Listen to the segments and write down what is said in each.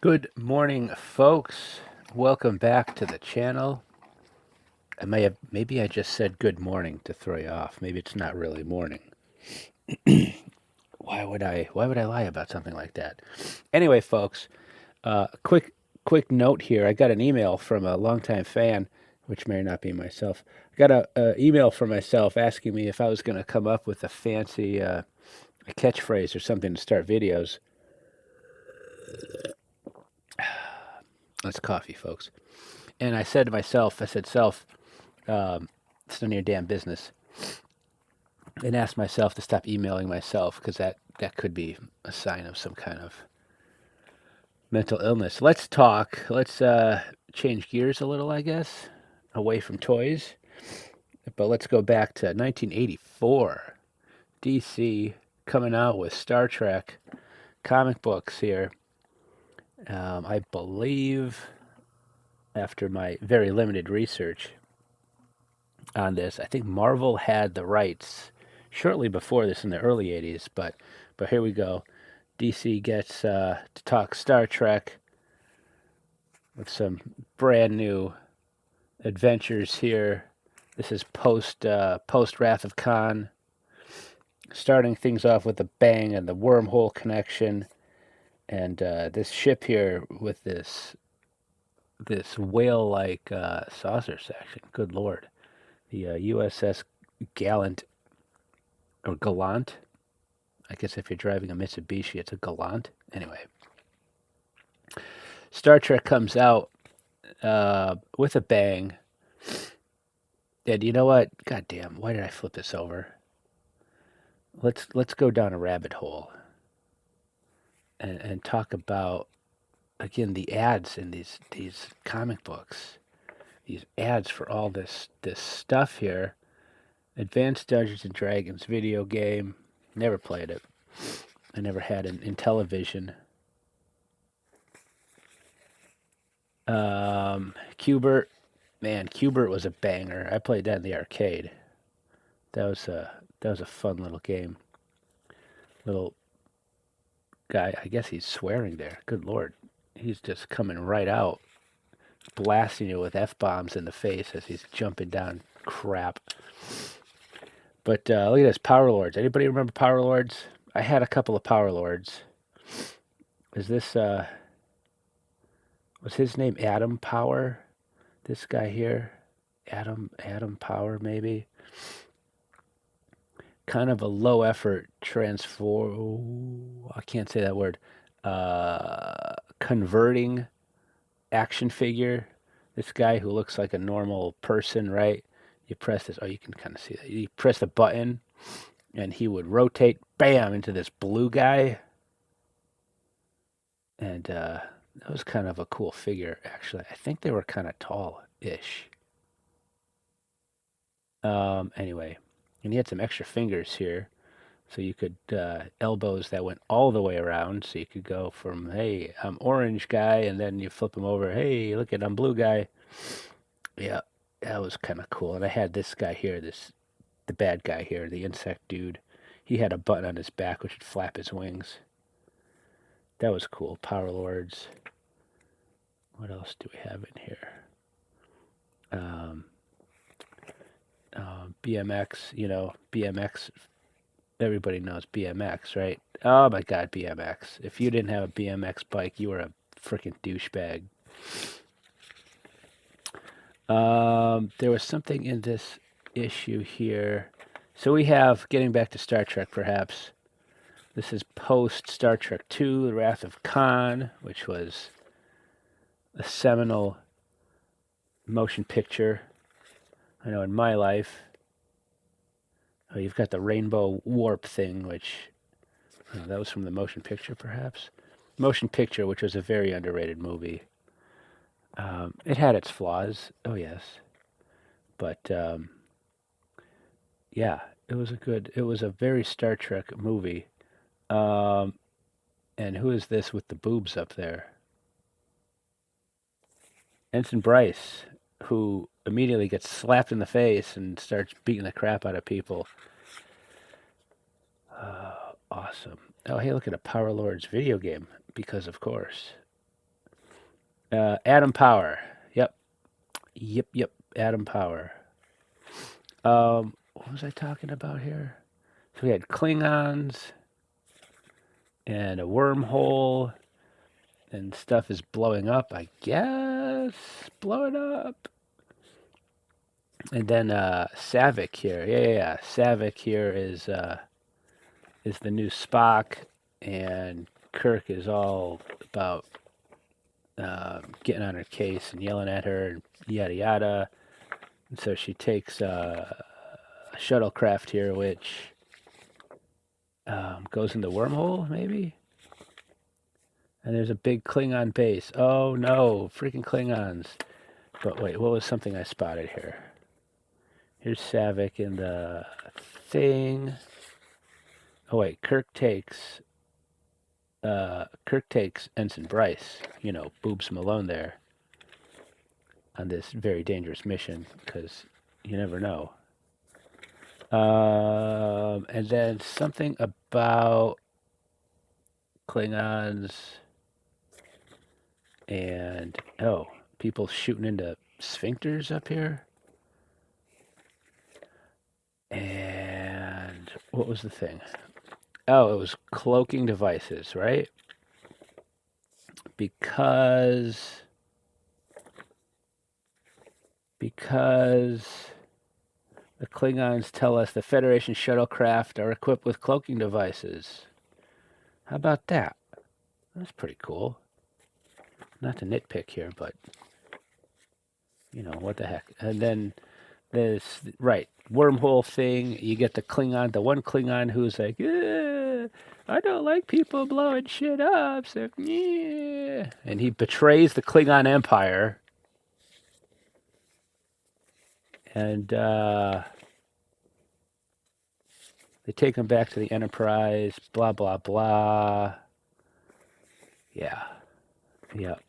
Good morning, folks. Welcome back to the channel. Maybe I just said good morning to throw you off. Maybe it's not really morning. Why would I lie about something like that? Anyway, folks, quick note here. I got an email from a longtime fan, which may not be myself. I got a email from myself asking me if I was going to come up with a fancy a catchphrase or something to start videos. That's coffee, folks. And I said to myself, self, it's none of your damn business. And asked myself to stop emailing myself because that could be a sign of some kind of mental illness. Let's talk. Let's change gears a little, I guess, away from toys. But let's go back to 1984. DC coming out with Star Trek comic books here. I believe, after my very limited research on this, I think Marvel had the rights shortly before this in the early 80s, but here we go. DC gets to talk Star Trek with some brand new adventures here. This is post Wrath of Khan, starting things off with a bang and the wormhole connection, and this ship here with this whale-like saucer section. Good lord, the USS Gallant or Gallant. I guess if you're driving a Mitsubishi, it's a Gallant. Anyway, Star Trek comes out with a bang. And you know what? God damn, why did I flip this over? Let's go down a rabbit hole and talk about again the ads in these comic books. These ads for all this stuff here. Advanced Dungeons and Dragons video game. Never played it. I never had it in television. Qbert, man, Qbert was a banger. I played that in the arcade. That was a fun little game. Little guy, I guess he's swearing there. Good lord, he's just coming right out, blasting you with f-bombs in the face as he's jumping down crap. But look at this, Power Lords. Anybody remember Power Lords? I had a couple of Power Lords. Is this was his name Adam Power? This guy here, Adam Power maybe. Kind of a low effort transform. I can't say that word. Converting action figure. This guy who looks like a normal person, right? You press this. Oh, you can kind of see that. You press the button, and he would rotate, bam, into this blue guy. And that was kind of a cool figure, actually. I think they were kind of tall-ish. Anyway, and he had some extra fingers here. So you could elbows that went all the way around. So you could go from, hey, I'm orange guy, and then you flip him over. Hey, look at I'm blue guy. Yeah, that was kind of cool. And I had this guy here, the bad guy here, the insect dude. He had a button on his back which would flap his wings. That was cool. Power Lords. What else do we have in here? BMX. You know, BMX. Everybody knows BMX, right? Oh my God, BMX. If you didn't have a BMX bike, you were a freaking douchebag. There was something in this issue here. So we have, getting back to Star Trek perhaps, this is post Star Trek II, The Wrath of Khan, which was a seminal motion picture. I know in my life. Oh, you've got the rainbow warp thing, which that was from the motion picture, perhaps. Motion picture, which was a very underrated movie. It had its flaws, oh yes, but yeah, it was a very Star Trek movie. And who is this with the boobs up there? Ensign Bryce, who immediately gets slapped in the face and starts beating the crap out of people. Awesome. Oh, hey, look at a Power Lords video game, because of course. Atom power. Yep. Yep. Atom power. What was I talking about here? So we had Klingons and a wormhole, and stuff is blowing up, I guess. Blowing up. And then Savick here. Yeah. Savick here is the new Spock, and Kirk is all about getting on her case and yelling at her and yada yada. And so she takes a shuttlecraft here, which goes in the wormhole, maybe? And there's a big Klingon base. Oh no, freaking Klingons. But wait, what was something I spotted here? Here's Savick in the thing. Oh wait, Kirk takes Ensign Bryce, Boobs Malone there, on this very dangerous mission, because you never know. And then something about Klingons and, people shooting into sphincters up here. And what was the thing? Oh, it was cloaking devices, right? Because the Klingons tell us the Federation shuttlecraft are equipped with cloaking devices. How about that? That's pretty cool. Not to nitpick here, but what the heck. And then this, right, wormhole thing, you get the one Klingon who's like, I don't like people blowing shit up, so yeah. And he betrays the Klingon Empire. And they take him back to the Enterprise, blah, blah, blah. Yeah. Yep.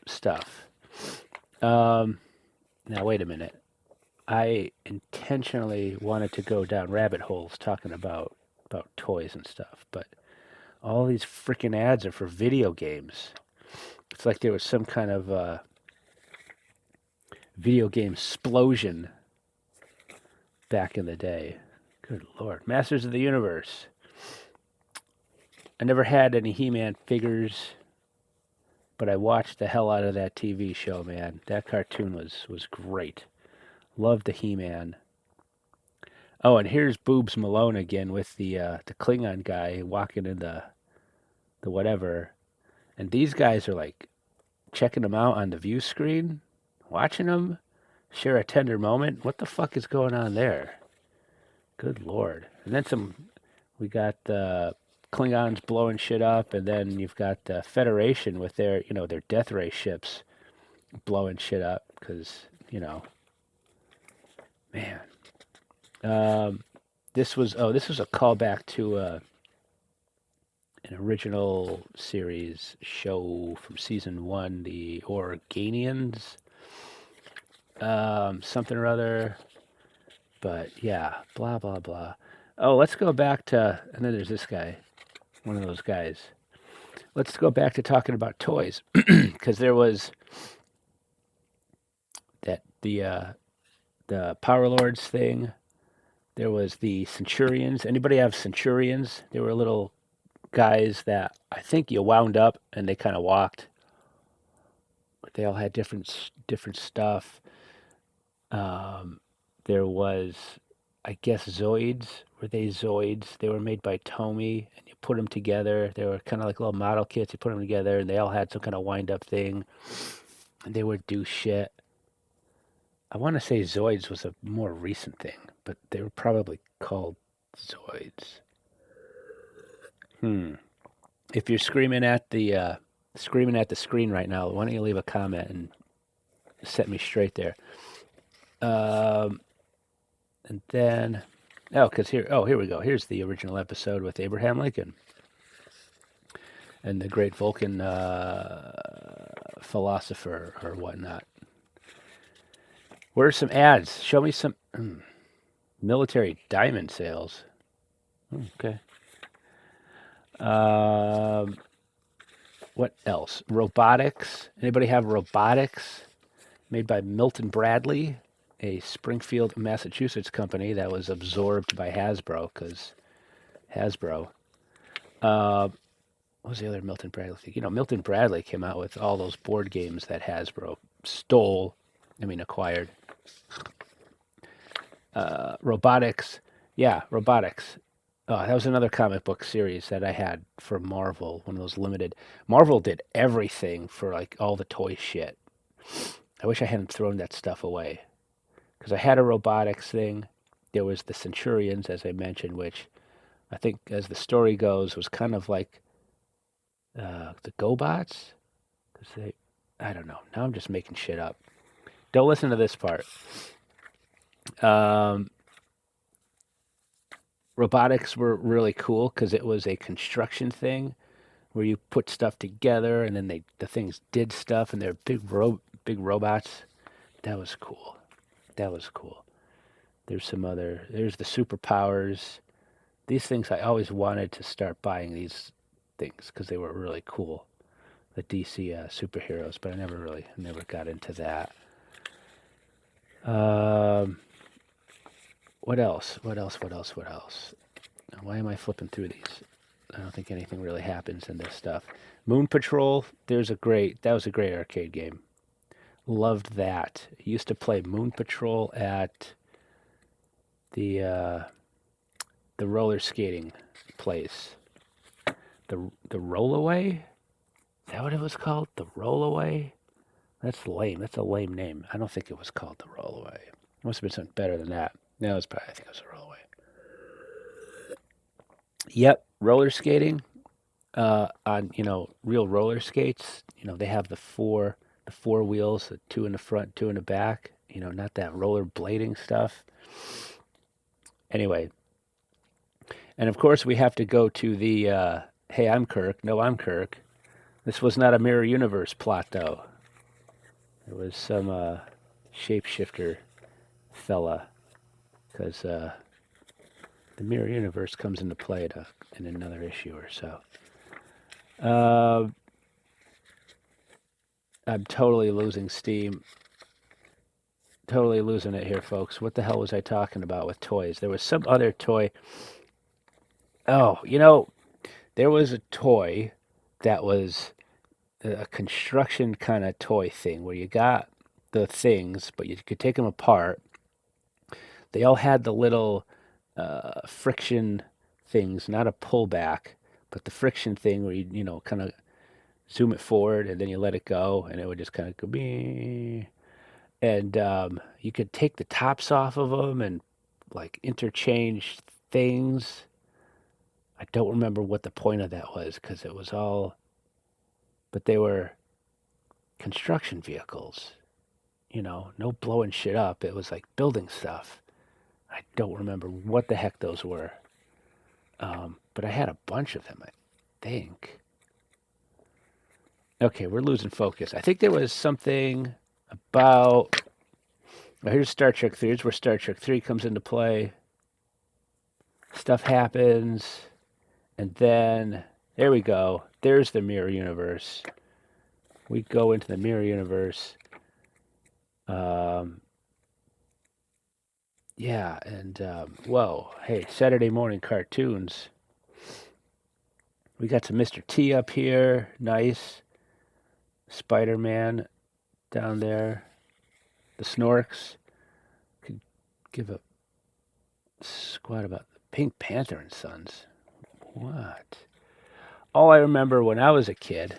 Stuff. Now, wait a minute. I intentionally wanted to go down rabbit holes talking about toys and stuff, but all these freaking ads are for video games. It's like there was some kind of video game explosion back in the day. Good Lord. Masters of the Universe. I never had any He-Man figures, but I watched the hell out of that TV show, man. That cartoon was great. Loved the He-Man. Oh, and here's Boobs Malone again with the Klingon guy walking in the whatever. And these guys are like checking them out on the view screen, watching them share a tender moment. What the fuck is going on there? Good Lord. And then we got the Klingons blowing shit up, and then you've got the Federation with their death ray ships blowing shit up, because, man. This was a callback to an original series show from season 1, the Organians, something or other. But yeah, blah blah blah. Oh, let's go back to, and then there's this guy, one of those guys. Let's go back to talking about toys, because there was the Power Lords thing. There was the Centurions. Anybody have Centurions? They were little guys that I think you wound up and they kind of walked. But they all had different stuff. There was, I guess, Zoids. Were they Zoids? They were made by Tomy, and you put them together. They were kind of like little model kits. You put them together, and they all had some kind of wind-up thing, and they would do shit. I want to say Zoids was a more recent thing, but they were probably called Zoids. If you're screaming at the screen right now, why don't you leave a comment and set me straight there? And then, here we go. Here's the original episode with Abraham Lincoln and the great Vulcan philosopher or whatnot. Where's some ads? Show me some military diamond sales. Okay. What else? Robotics. Anybody have robotics? Made by Milton Bradley, a Springfield, Massachusetts company that was absorbed by Hasbro because Hasbro. Uh, what was the other Milton Bradley thing? Milton Bradley came out with all those board games that Hasbro acquired. Robotics. Yeah, robotics. That was another comic book series that I had for Marvel, one of those limited. Marvel did everything for like all the toy shit. I wish I hadn't thrown that stuff away because I had a robotics thing. There was the Centurions, as I mentioned, which I think, as the story goes, was kind of like the GoBots. Because I don't know. Now I'm just making shit up. Don't listen to this part. Um, Robotics were really cool because it was a construction thing where you put stuff together and then the things did stuff and they're big robots. That was cool. That was cool. There's the superpowers. These things, I always wanted to start buying these things because they were really cool. The DC superheroes, but I never got into that. What else? Why am I flipping through these? I don't think anything really happens in this stuff. Moon Patrol, that was a great arcade game. Loved that. Used to play Moon Patrol at the roller skating place. The Rollaway? Is that what it was called? The Rollaway? That's lame. That's a lame name. I don't think it was called the Rollaway. It must have been something better than that. No, I think it was a Rollaway. Yep, roller skating on real roller skates. They have the four wheels, the two in the front, two in the back. Not that roller blading stuff. Anyway, and of course we have to go to the hey, I'm Kirk. No, I'm Kirk. This was not a Mirror Universe plot though. It was some shapeshifter fella, because the Mirror Universe comes into play in another issue or so. I'm totally losing steam. Totally losing it here, folks. What the hell was I talking about with toys? There was some other toy. Oh, there was a toy that was a construction kind of toy thing where you got the things, but you could take them apart. They all had the little friction things, not a pullback, but the friction thing where you kind of zoom it forward and then you let it go and it would just kind of go bee. And you could take the tops off of them and like interchange things. I don't remember what the point of that was because it was all, but they were construction vehicles, no blowing shit up. It was like building stuff. I don't remember what the heck those were. But I had a bunch of them, I think. Okay, we're losing focus. I think there was something about... Well, here's Star Trek 3. Here's where Star Trek 3 comes into play. Stuff happens. And then, there we go. There's the Mirror Universe. We go into the Mirror Universe. Yeah, and, whoa. Hey, Saturday morning cartoons. We got some Mr. T up here. Nice. Spider-Man down there. The Snorks. Could give a squat about the Pink Panther and Sons. What? All I remember when I was a kid,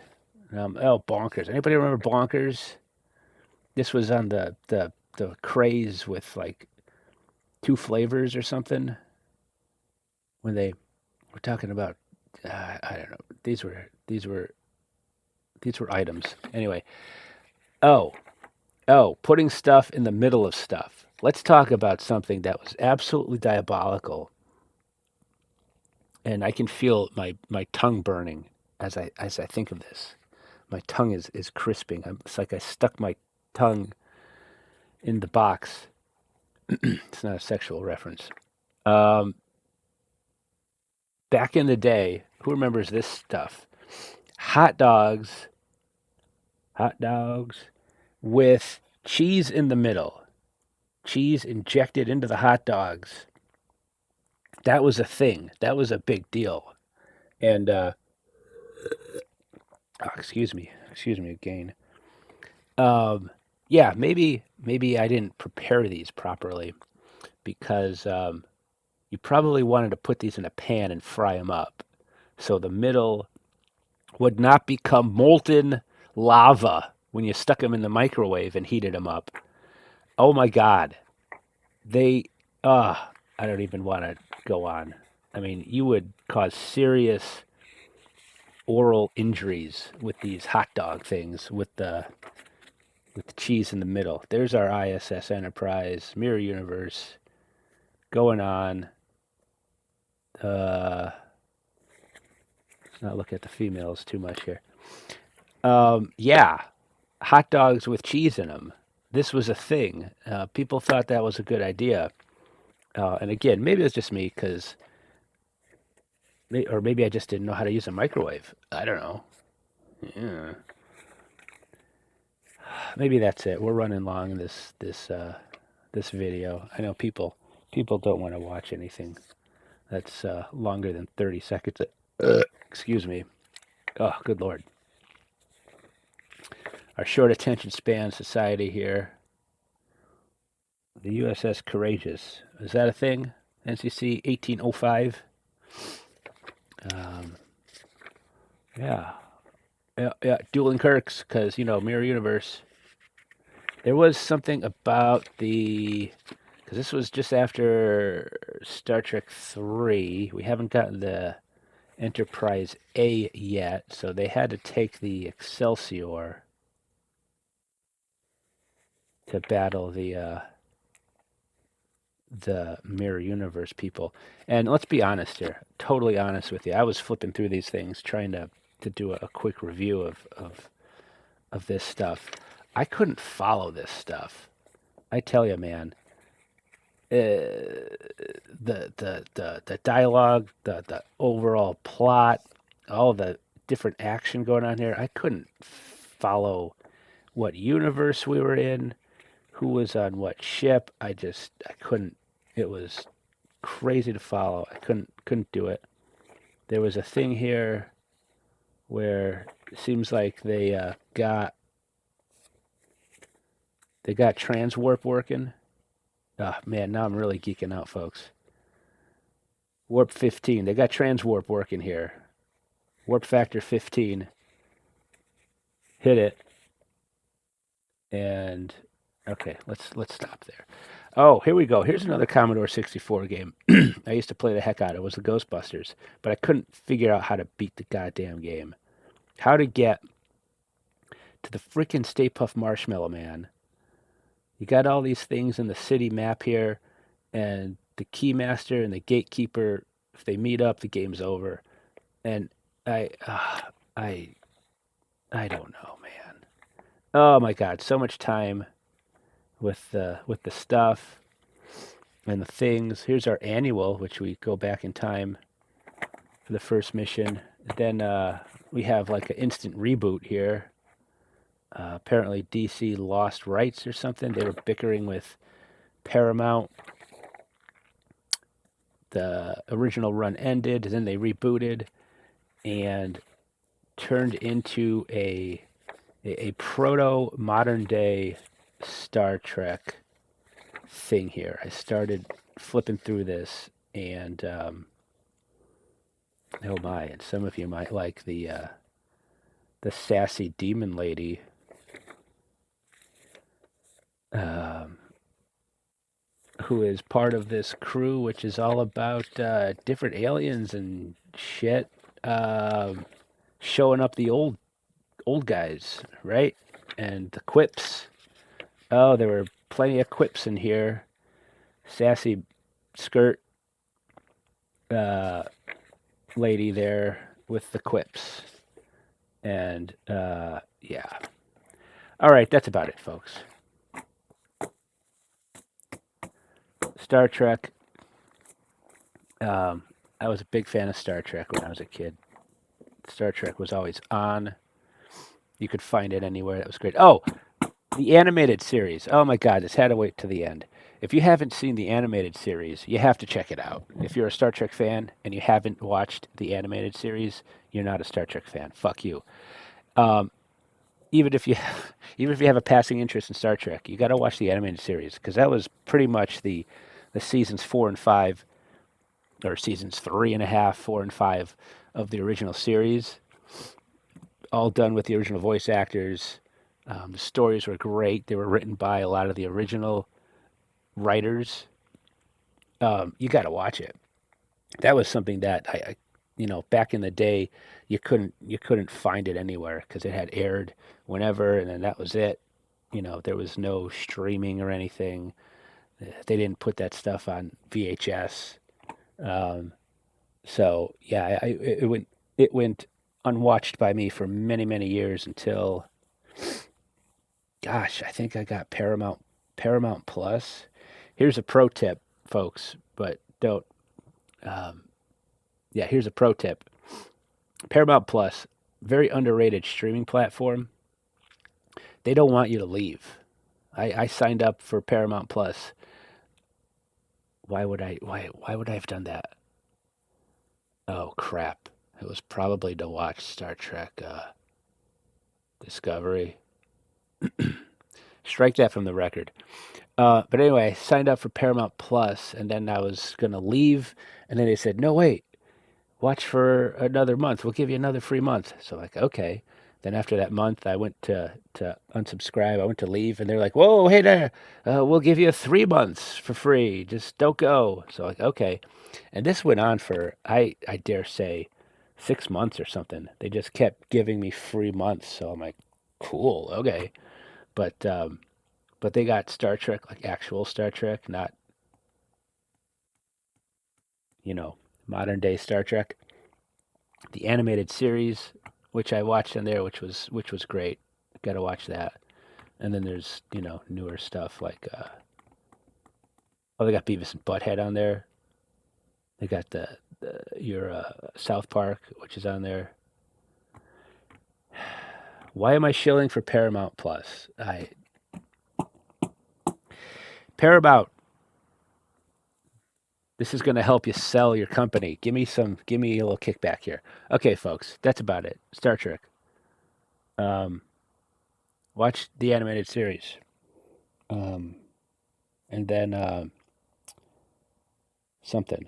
Bonkers. Anybody remember Bonkers? This was on the craze with like 2 flavors or something. When they were talking about, I don't know. These were items. Anyway. Putting stuff in the middle of stuff. Let's talk about something that was absolutely diabolical. And I can feel my tongue burning as I think of this. My tongue is crisping. It's like I stuck my tongue in the box. It's not a sexual reference. Back in the day, who remembers this stuff? hot dogs, hot dogs with cheese in the middle, cheese injected into the hot dogs. That was a thing. That was a big deal. And excuse me again. Yeah, maybe I didn't prepare these properly because you probably wanted to put these in a pan and fry them up, so the middle would not become molten lava when you stuck them in the microwave and heated them up. Oh my God, they. I don't even want to go on. I mean, you would cause serious oral injuries with these hot dog things with the cheese in the middle. There's our ISS Enterprise mirror universe going on. Let's not look at the females too much here. Yeah, hot dogs with cheese in them. This was a thing. People thought that was a good idea. And again, maybe it's just me because, or maybe I just didn't know how to use a microwave. I don't know. Yeah. Maybe that's it. We're running long in this video. I know people don't want to watch anything that's longer than 30 seconds. Excuse me. Oh, good Lord. Our short attention span society here. The USS Courageous. Is that a thing? NCC 1805? Um, yeah. Yeah, dueling Kirks, because, Mirror Universe. There was something about because this was just after Star Trek 3. We haven't gotten the Enterprise A yet, so they had to take the Excelsior to battle the Mirror Universe people. And let's be honest here, totally honest with you. I was flipping through these things trying to do a quick review of this stuff. I couldn't follow this stuff. I tell you, man. The dialogue, the overall plot, all the different action going on here. I couldn't follow what universe we were in, who was on what ship. I couldn't. It was crazy to follow. I couldn't do it. There was a thing here where it seems like they got transwarp working. Oh man, now I'm really geeking out, folks. Warp 15. They got transwarp working here. Warp factor 15. Hit it. And okay, let's stop there. Oh, here we go. Here's another Commodore 64 game. I used to play the heck out of it. It was the Ghostbusters, but I couldn't figure out how to beat the goddamn game. How to get to the freaking Stay Puft Marshmallow Man. You got all these things in the city map here, and the Keymaster and the Gatekeeper, if they meet up, the game's over. And I don't know, man. Oh my God, so much time with the stuff and the things. Here's our annual, which we go back in time for the first mission. Then we have like an instant reboot here. Apparently DC lost rights or something. They were bickering with Paramount. The original run ended, then they rebooted and turned into a proto modern day Star Trek thing here. I started flipping through this, and oh my! And some of you might like the sassy demon lady. Who is part of this crew, which is all about different aliens and shit, showing up the old guys, right? And the quips. Oh, there were plenty of quips in here. Sassy skirt lady there with the quips. And yeah. All right, that's about it, folks. Star Trek. I was a big fan of Star Trek when I was a kid. Star Trek was always on. You could find it anywhere. That was great. Oh, the animated series. Oh my God, this had to wait to the end. If you haven't seen the animated series, you have to check it out. If you're a Star Trek fan and you haven't watched the animated series, you're not a Star Trek fan. Fuck you. Um, even if you even if you have a passing interest in Star Trek, you got to watch the animated series because that was pretty much the seasons 4 and 5, or seasons 3.5, 4 and 5 of the original series, all done with the original voice actors. The stories were great. They were written by a lot of the original writers. You got to watch it. That was something that back in the day, you couldn't find it anywhere because it had aired whenever, and then that was it. There was no streaming or anything. They didn't put that stuff on VHS. Um, so yeah, it went unwatched by me for many many years until, gosh, I think I got Paramount Plus. Here's a pro tip, folks, but don't. Um, yeah, here's a pro tip. Paramount Plus, very underrated streaming platform. They don't want you to leave. I signed up for Paramount Plus. Why would I have done that? Oh crap. It was probably to watch Star Trek Discovery. Strike that from the record. But anyway, I signed up for Paramount Plus, and then I was gonna leave, and then they said, "No, wait, watch for another month. We'll give you another free month." So like, okay. Then after that month, I went to unsubscribe. I went to leave, and they're like, "Whoa, hey there, we'll give you 3 months for free. Just don't go." So like, okay. And this went on for, I dare say, 6 months or something. They just kept giving me free months. So I'm like, cool, okay. But they got Star Trek, like actual Star Trek, not you know modern day Star Trek. The animated series, which I watched on there, which was great. Got to watch that. And then there's newer stuff like they got Beavis and Butthead on there. They got the your South Park, which is on there. Why am I shilling for Paramount Plus? Paramount. This is going to help you sell your company. Give me a little kickback here. Okay, folks, that's about it. Star Trek. Um, watch the animated series. Um, and then something.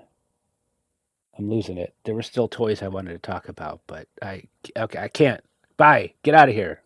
I'm losing it. There were still toys I wanted to talk about, but okay, I can't. Bye. Get out of here.